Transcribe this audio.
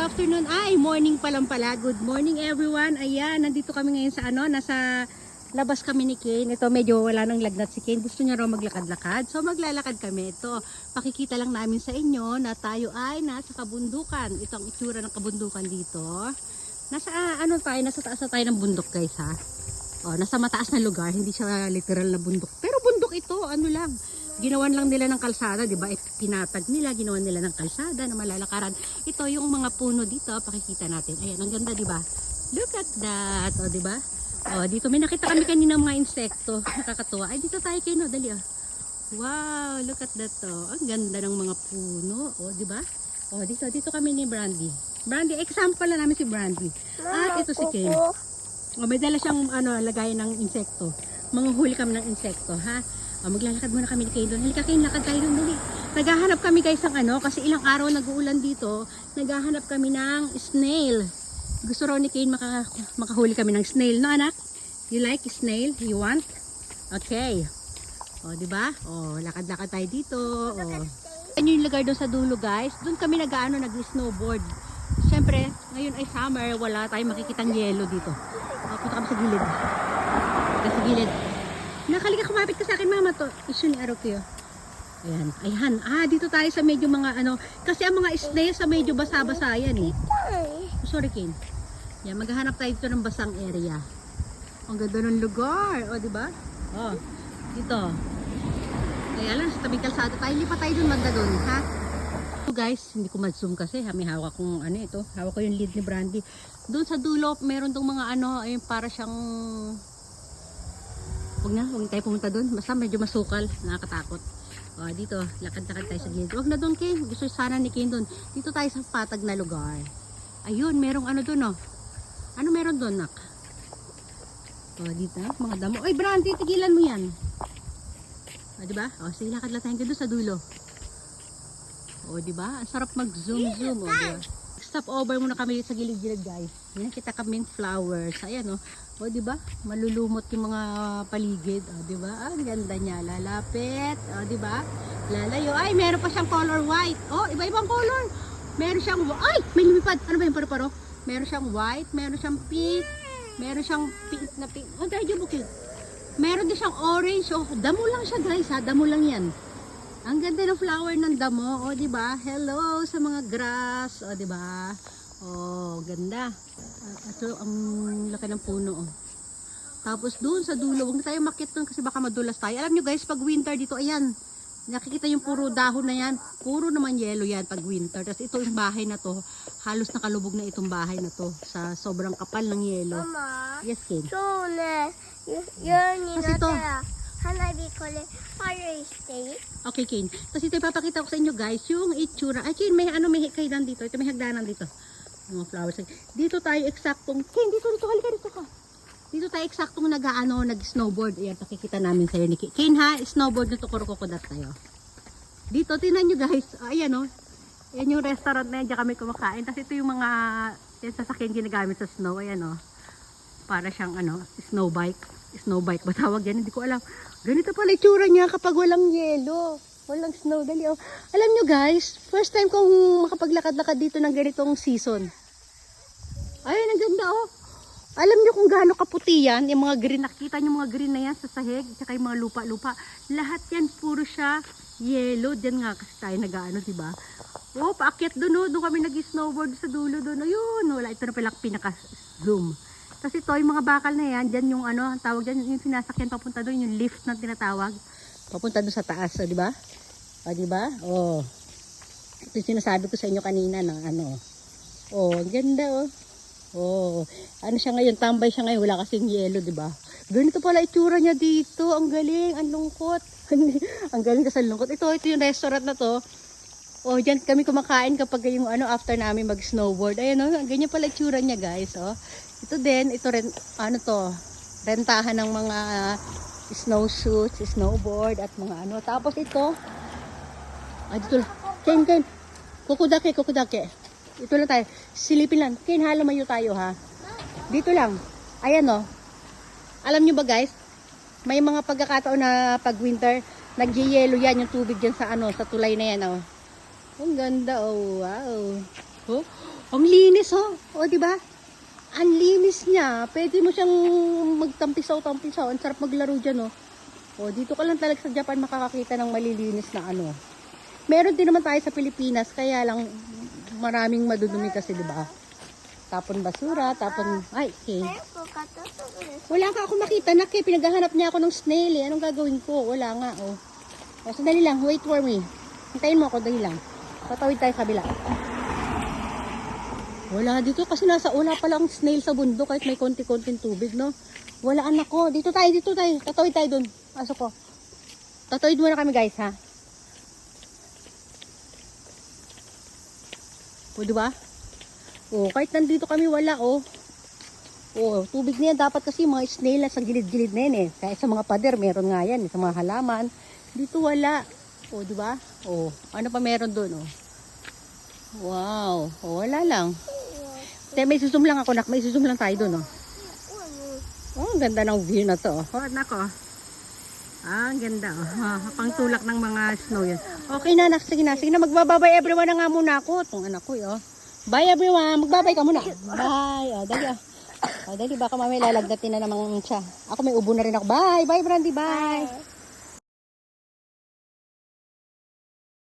afternoon. Ay, morning pa lang pala. Good morning everyone. Ayan, nandito kami ngayon sa nasa labas kami ni Kane. Ito medyo wala nang lagnat si Kane. Gusto niya raw maglakad-lakad. So maglalakad kami. Ito, pakikita lang namin sa inyo na tayo ay nasa kabundukan. Ito ang itsura ng kabundukan dito. Nasa nasa taas na tayo ng bundok guys ha. Oh, nasa mataas na lugar, hindi siya literal na bundok. Pero bundok ito, ginawan lang nila ng kalsada, 'di ba? Pinatag nila, ginawan nila ng kalsada na malalakaran. Ito yung mga puno dito, pakikita natin. Ayan, ang ganda, 'di ba? Look at that, oh, 'di ba? Oh, dito may nakita kami kanina mga insekto, nakakatuwa. Ay, dito tayo kayo, no, dali ah. Wow, look at that oh. Ang ganda ng mga puno, oh, 'di ba? Oh, dito kami ni Brandy. Brandy, example lang namin si Brandy. At ito si Kane. Oh, may dala siyang lagayan ng insekto. Manguhuli kami ng insekto, ha? Maglalakad muna kami ni Kane doon. Halika Kane, lakad tayo doon. Dali. Naghahanap kami guys ng kasi ilang araw nag-uulan dito. Naghahanap kami ng snail. Gusto raw ni Kane makahuli kami ng snail. No anak? You like snail? You want? Okay. O, diba? O, lakad-lakad tayo dito. O. Yan yung lugar doon sa dulo guys. Doon kami nag-snowboard. Siyempre, ngayon ay summer. Wala tayong makikitang yelo dito. O, punta kami sa gilid. Sa gilid. Nakalika, kumapit ka sa akin mama to. Issue ni araw ko. Ayan. Ayan. Dito tayo sa medyo mga kasi ang mga snail sa medyo basa-basa yan eh. Oh, sorry Kane. Yan, maghahanap tayo dito ng basang area. Ang ganda ng lugar. O, diba? O, dito. Kaya lang, sa tabing kalsada tayo. Lipat tayo dun, magda dun, ha? So guys, hindi ko mag-zoom kasi. May hawak kong ito. Hawak ko yung lead ni Brandy. Doon sa dulo, meron tong mga ayun, para siyang huwag tayo pumunta doon. Basta medyo masukal. Nakakatakot. O, dito. Lakad-lakad tayo sa gilid. Huwag na doon, Kane. Gusto sana ni Kane doon. Dito tayo sa patag na lugar. Ayun, merong doon, oh. Ano meron doon, nak? O, dito. Mga damo. Oy, Brandy, tigilan mo yan. O, diba? O, sige, lakad lang tayo doon sa dulo. O, diba? Ang sarap mag-zoom-zoom. O, diba? Stop over muna kami sa gilid-gilid, guys. Yan, kita kaming flowers. Ayan, oh. O, diba? Malulumot yung mga paligid. O, diba? Ang ganda niya. Lalapit. O, diba? Lalayo. Ay, meron pa siyang color white. O, iba-ibang color. Meron siyang, ay, may lumipad. Ano ba yung paro-paro? Meron siyang white. Meron siyang pink. Meron siyang pink na pink. O, dahil bukid. Meron din siyang orange. O, damo lang siya, guys, ha? Damo lang yan. Ang ganda ng flower ng damo. O, diba? Hello sa mga grass. O, diba? Oh, ganda. Ito ang laki ng puno, oh. Tapos doon sa dulo, huwag na tayo makit doon kasi baka madulas tayo. Alam nyo guys, pag winter dito, ayan. Nakikita yung puro dahon na yan. Puro naman yellow yan pag winter. Tapos ito yung bahay na to. Halos nakalubog na itong bahay na to sa sobrang kapal ng yelo. Mama. Yes, Kane. So, Kasi ito. Okay, Kane. Kasi ito ipapakita ko sa inyo guys, yung itsura. Ay, Kane, may may kainan dito. Ito may hagdanan dito. Mga flowers. Dito tayo eksaktong, Kane, dito, halika dito ka. Dito tayo eksaktong nag-snowboard. Ayan, pakikita namin sa'yo ni Kane. Kane ha, snowboard na to, kurukukudat tayo. Dito, tinan nyo guys. Ayan o. Ayan yung restaurant na yan, dyan kami kumakain. Tapos ito yung mga sasakyan ginagamit sa snow. Ayan o. Para siyang snow bike. Snow bike ba tawag yan? Hindi ko alam. Ganito pala itsura niya kapag walang yelo. Walang snow. Dali oh. Alam nyo guys, first time kong makapaglakad-lakad dito ng ganitong season. Ayun, ang ganda oh. Alam nyo kung gaano kaputi yan, yung mga green, nakita nyo mga green na yan sa sahig, saka yung mga lupa-lupa. Lahat yan, puro siya yellow. Diyan nga kasi tayo nag-ano, diba? Oh, paakyat doon oh. Doon kami nag-snowboard sa dulo doon. Ayun, wala. Ito na pala pinaka-zoom. Kasi ito, yung mga bakal na yan, dyan yung ang tawag dyan, yung sinasakyan papunta doon, yung lift na tinatawag. Papunta doon sa taas, o, diba? O, diba? O. Ito yung sinasabi ko sa inyo kanina ng O, ganda, o. O, siya ngayon, tambay siya ngayon, wala kasing yelo, diba? Ganito pala itsura niya dito, ang galing, ang lungkot. Ang galing kasi lungkot. Ito yung restaurant na to. O, dyan kami kumakain kapag yung after namin mag-snowboard. Ayan, o, ganyan pala itsura niya, guys, o. Ito din, ito rin, rentahan ng mga snowsuits, snowboard, at mga Tapos ito, dito lang. Ken, kukudake. Ito lang tayo. Silipin lang. Ken, lumayo tayo ha. Dito lang. Ayan o. Alam nyo ba guys, may mga pagkakataon na pag winter, nag-yelo yan yung tubig dyan sa sa tulay na yan o. Ang ganda oh, wow. Oh, Ang linis oh. O, di ba? Ang linis niya. Pwede mo siyang magtampisaw-tampisaw. Ang sarap maglaro dyan oh. O, dito ka lang talaga sa Japan makakakita ng malilinis na ano. Meron din naman tayo sa Pilipinas, kaya lang maraming madudumi kasi, di ba? Tapon basura, tapon... Ay, okay. Wala ka ako makita na, pinaghahanap niya ako ng snail eh. Anong gagawin ko? Wala nga oh. O, sandali lang, wait for me. Hintayin mo ako, dali lang. Tatawid tayo sa kabila. Wala dito kasi wala pa lang snail sa bundok kahit may konti-konting tubig, no? Wala anak ko. Dito tayo. Tatawid tayo dun. Pasok ko. Tatawid muna kami guys, ha? O, diba? O, kahit nandito kami wala, oh. O, tubig niya dapat kasi mga snail na sa gilid-gilid na yan, eh. Kaya sa mga pader, meron nga yan, eh, sa mga halaman. Dito wala. O, diba? O, ano pa meron dun, oh? Wow. O, wala lang. May susum lang ako, nak. May susum lang tayo dun, oh. Oh, ang ganda ng view na to. Oh, nako. Ah, ang ganda. Oh. Pang tulak ng mga snow yun. Okay na, nak. Sige na. Magbababay everyone na nga muna ako. Itong anak ko, oh. Bye everyone. Magbabay ka muna. Bye. Oh, dali, oh. Oh, dali. Baka mamaya lalagdatin na naman siya. Ako may ubo na rin ako. Bye. Bye, Brandy. Bye.